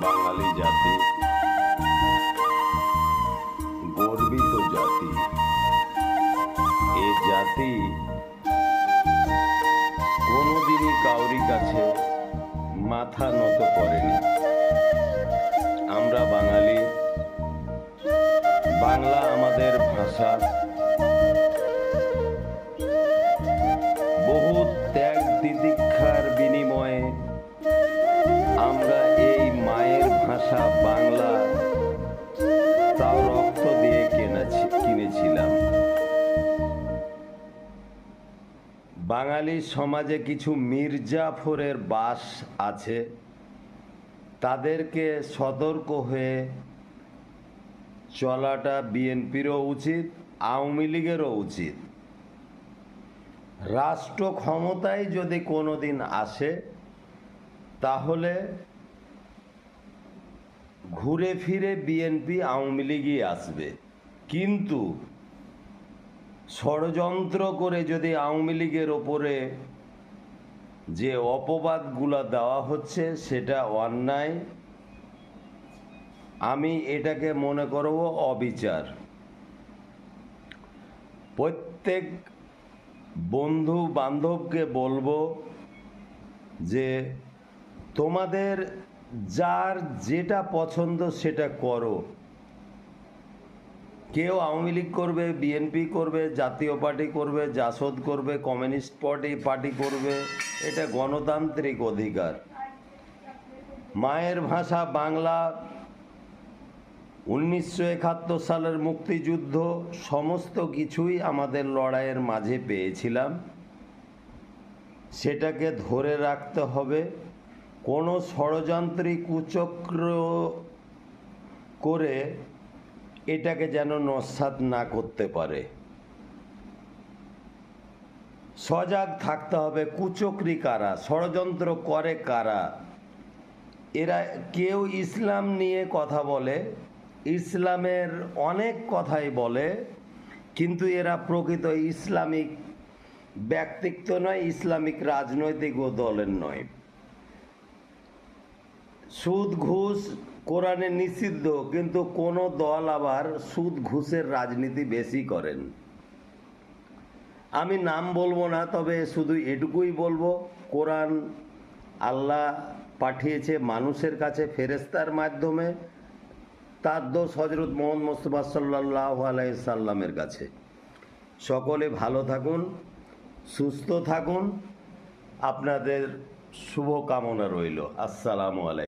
বাঙালি জাতি গর্বিত জাতি। এ জাতি কোনোদিনই কাউরি কাছে মাথা নত করেনি। আমরা বাঙালি, বাংলা আমাদের ভাষা। বহু ত্যাগ তিতিক্ষার বিনিময়ে আমরা এই মায়ের ভাষা বাংলা তাও রক্ত দিয়ে কিনেছিলাম। বাঙালি সমাজে কিছু মির্জাফরের বাস আছে, তাদেরকে সতর্ক হয়ে চলাটা বিএনপিরও উচিত, আওয়ামী লীগেরও উচিত। রাষ্ট্র ক্ষমতায় যদি কোনোদিন আসে তাহলে ঘুরে ফিরে বিএনপি আওয়ামী লীগই আসবে, কিন্তু ষড়যন্ত্র করে যদি আওয়ামী লীগের ওপরে যে অপবাদগুলো দেওয়া হচ্ছে সেটা অন্যায়। আমি এটাকে মনে করব অবিচার। প্রত্যেক বন্ধু বান্ধবকে বলবো যে তোমাদের যার যেটা পছন্দ সেটা করো। কেউ আওয়ামী লীগ করবে, বিএনপি করবে, জাতীয় পার্টি করবে, জাসদ করবে, কমিউনিস্ট পার্টি করবে, এটা গণতান্ত্রিক অধিকার। মায়ের ভাষা বাংলা, 1971 সালের মুক্তিযুদ্ধ, সমস্ত কিছুই আমাদের লড়াইয়ের মাঝে পেয়েছিলাম। সেটাকে ধরে রাখতে হবে। কোনো ষড়যন্ত্রী কুচক্র করে এটাকে যেন নস্যাৎ না করতে পারে। সজাগ থাকতে হবে। কুচক্রী কারা, ষড়যন্ত্র করে কারা। এরা কেউ ইসলাম নিয়ে কথা বলে, ইসলামের অনেক কথাই বলে, কিন্তু এরা প্রকৃত ইসলামিক ব্যক্তিত্ব নয়, ইসলামিক রাজনৈতিক দলের নয়। সুদ ঘুষ কোরআনে নিষিদ্ধ, কিন্তু কোনো দল আবার সুদ ঘুষের রাজনীতি বেশি করেন। আমি নাম বলবো না, তবে শুধু এটুকুই বলবো, কোরআন আল্লাহ পাঠিয়েছে মানুষের কাছে ফেরেশতার মাধ্যমে, তার দোষ হযরত মুহাম্মদ মুস্তাফা সাল্লাল্লাহু আলাইহি সাল্লামের কাছে। সকলে ভালো থাকুন, সুস্থ থাকুন, আপনাদের শুভ কামনা রইল। আসসালামু আলাইকুম।